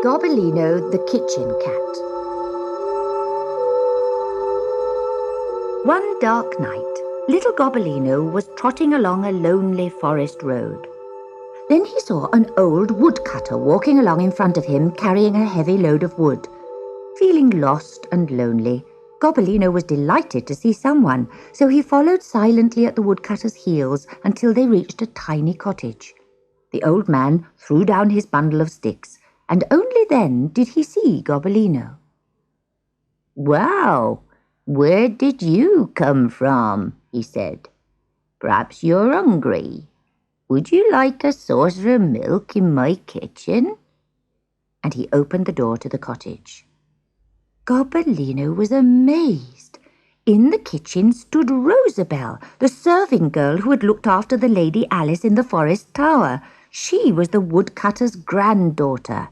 Gobbolino the Kitchen Cat. One dark night, little Gobbolino was trotting along a lonely forest road. Then he saw an old woodcutter walking along in front of him, carrying a heavy load of wood. Feeling lost and lonely, Gobbolino was delighted to see someone, so he followed silently at the woodcutter's heels until they reached a tiny cottage. The old man threw down his bundle of sticks, and only then did he see Gobbolino. "Wow, where did you come from?" he said. "Perhaps you're hungry. Would you like a saucer of milk in my kitchen?" And he opened the door to the cottage. Gobbolino was amazed. In the kitchen stood Rosabelle, the serving girl who had looked after the Lady Alice in the forest tower. She was the woodcutter's granddaughter.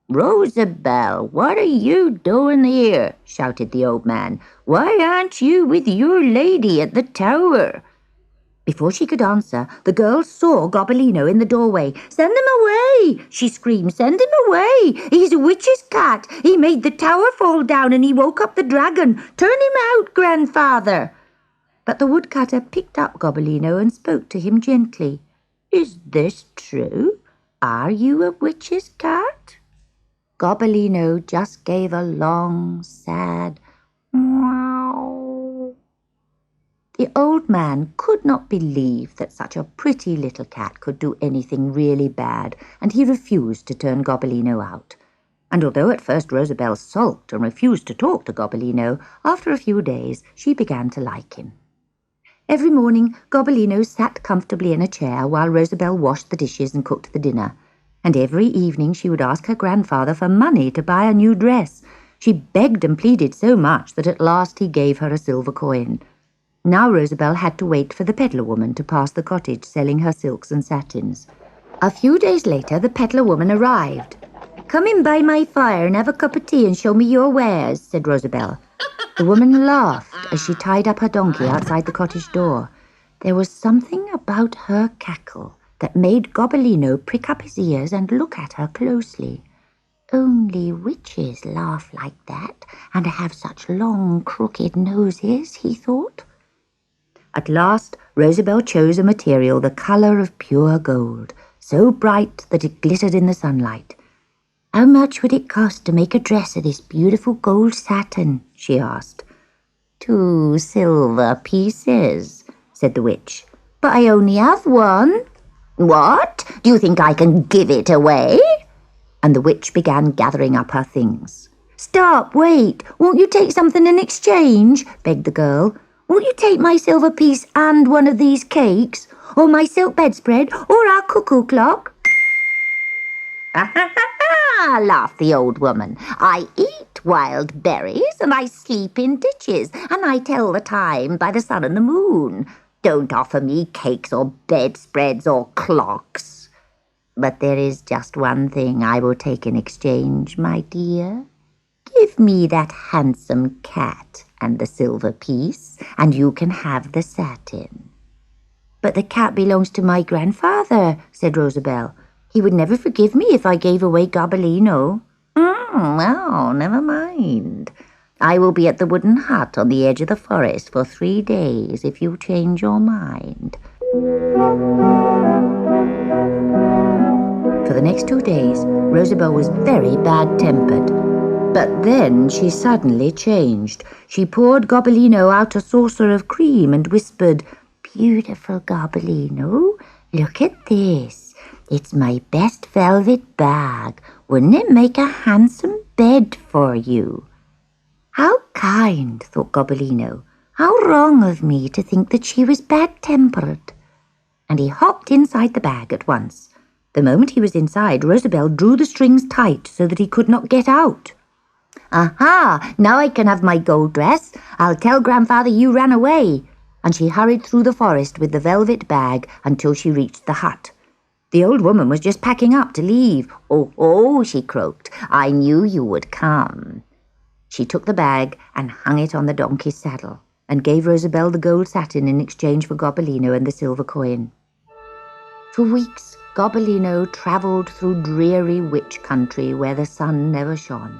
"Rosabelle, what are you doing here?" shouted the old man. "Why aren't you with your lady at the tower?" Before she could answer, the girl saw Gobbolino in the doorway. "Send him away!" she screamed. "Send him away! He's a witch's cat. He made the tower fall down and he woke up the dragon. Turn him out, grandfather!" But the woodcutter picked up Gobbolino and spoke to him gently. "Is this true? Are you a witch's cat?" Gobbolino just gave a long, sad meow. The old man could not believe that such a pretty little cat could do anything really bad, and he refused to turn Gobbolino out. And although at first Rosabelle sulked and refused to talk to Gobbolino, after a few days she began to like him. Every morning Gobbolino sat comfortably in a chair while Rosabelle washed the dishes and cooked the dinner. And every evening she would ask her grandfather for money to buy a new dress. She begged and pleaded so much that at last he gave her a silver coin. Now Rosabelle had to wait for the peddler woman to pass the cottage selling her silks and satins. A few days later the peddler woman arrived. "Come in by my fire and have a cup of tea and show me your wares," said Rosabelle. The woman laughed as she tied up her donkey outside the cottage door. There was something about her cackle that made Gobbolino prick up his ears and look at her closely. "Only witches laugh like that and have such long, crooked noses," he thought. At last, Rosabelle chose a material the colour of pure gold, so bright that it glittered in the sunlight. "How much would it cost to make a dress of this beautiful gold satin?" she asked. "2 silver pieces," said the witch. "But I only have one." "What? Do you think I can give it away?" And the witch began gathering up her things. "Stop, wait. Won't you take something in exchange?" begged the girl. "Won't you take my silver piece and one of these cakes? Or my silk bedspread? Or our cuckoo clock?" "Ha ha ha ha!" laughed the old woman. "I eat wild berries and I sleep in ditches and I tell the time by the sun and the moon. Don't offer me cakes or bedspreads or clocks. But there is just one thing I will take in exchange, my dear. Give me that handsome cat and the silver piece, and you can have the satin." "But the cat belongs to my grandfather," said Rosabelle. "He would never forgive me if I gave away Gobbolino." Well, never mind. I will be at the wooden hut on the edge of the forest for 3 days if you change your mind." For the next 2 days, Rosabelle was very bad-tempered. But then she suddenly changed. She poured Gobbolino out a saucer of cream and whispered, "Beautiful Gobbolino, look at this. It's my best velvet bag. Wouldn't it make a handsome bed for you?" How kind, thought Gobbolino. How wrong of me to think that she was bad-tempered. And he hopped inside the bag at once. The moment he was inside, Rosabelle drew the strings tight so that he could not get out. "Aha! Now I can have my gold dress. I'll tell Grandfather you ran away." And she hurried through the forest with the velvet bag until she reached the hut. The old woman was just packing up to leave. Oh, she croaked. "I knew you would come." She took the bag and hung it on the donkey's saddle and gave Rosabelle the gold satin in exchange for Gobbolino and the silver coin. For weeks, Gobbolino travelled through dreary witch country where the sun never shone.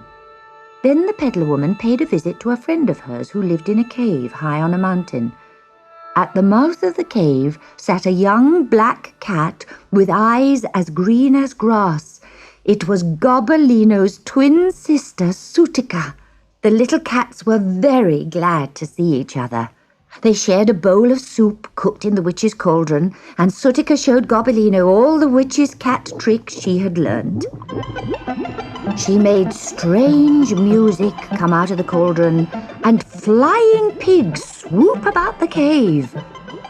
Then the peddler woman paid a visit to a friend of hers who lived in a cave high on a mountain. At the mouth of the cave sat a young black cat with eyes as green as grass. It was Gobbolino's twin sister, Sutika. The little cats were very glad to see each other. They shared a bowl of soup cooked in the witch's cauldron, and Sutika showed Gobbolino all the witch's cat tricks she had learned. She made strange music come out of the cauldron, and flying pigs swoop about the cave.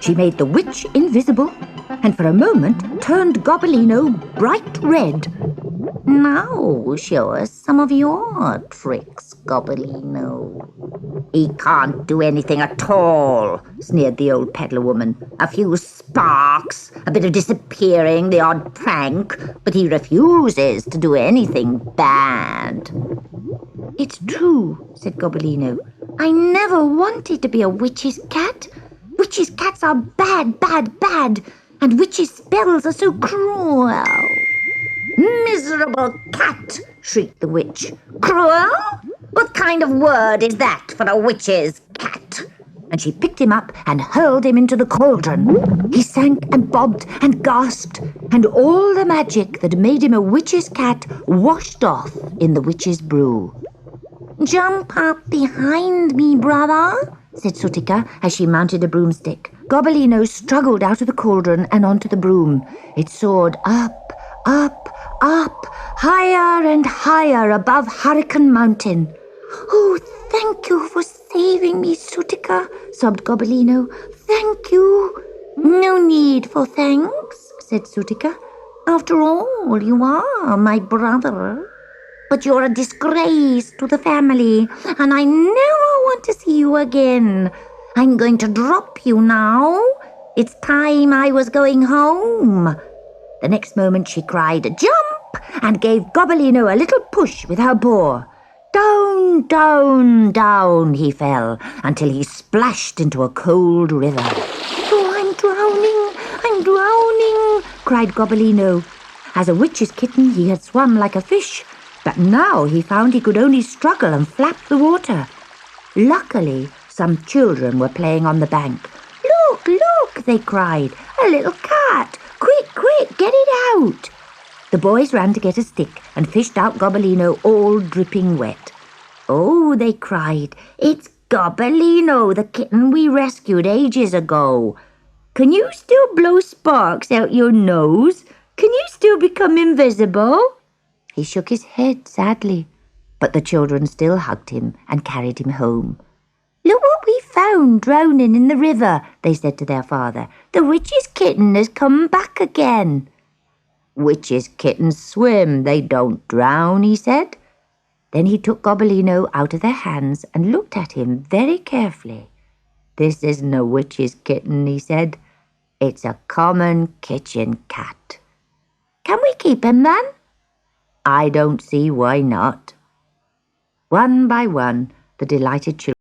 She made the witch invisible, and for a moment turned Gobbolino bright red. "Now show us some of your tricks, Gobbolino." "He can't do anything at all," sneered the old peddler woman. "A few sparks, a bit of disappearing, the odd prank, but he refuses to do anything bad." "It's true," said Gobbolino. "I never wanted to be a witch's cat. Witches' cats are bad, bad, bad, and witches' spells are so cruel." "Miserable cat!" shrieked the witch. "Cruel? What kind of word is that for a witch's cat?" And she picked him up and hurled him into the cauldron. He sank and bobbed and gasped, and all the magic that made him a witch's cat washed off in the witch's brew. "Jump up behind me, brother," said Sutika as she mounted a broomstick. Gobbolino struggled out of the cauldron and onto the broom. It soared up, up, up, higher and higher above Hurricane Mountain. "Oh, thank you for saving me, Sutika," sobbed Gobbolino. "Thank you." "No need for thanks," said Sutika. "After all, you are my brother. But you're a disgrace to the family, and I never want to see you again. I'm going to drop you now. It's time I was going home." The next moment she cried, "Jump!" and gave Gobbolino a little push with her paw. Down, down, down he fell, until he splashed into a cold river. "Oh, I'm drowning," cried Gobbolino. As a witch's kitten he had swum like a fish, but now he found he could only struggle and flap the water. Luckily, some children were playing on the bank. "Look, look," they cried, "a little cat! Quick, quick, get it out!" The boys ran to get a stick and fished out Gobbolino all dripping wet. "Oh," they cried, "it's Gobbolino, the kitten we rescued ages ago. Can you still blow sparks out your nose? Can you still become invisible?" He shook his head sadly, but the children still hugged him and carried him home. "Look what we found drowning in the river," they said to their father. "The witch's kitten has come back again." "Witches' kittens swim, they don't drown," he said. Then he took Gobbolino out of their hands and looked at him very carefully. "This isn't a witch's kitten," he said. "It's a common kitchen cat." "Can we keep him then?" "I don't see why not." One by one, the delighted children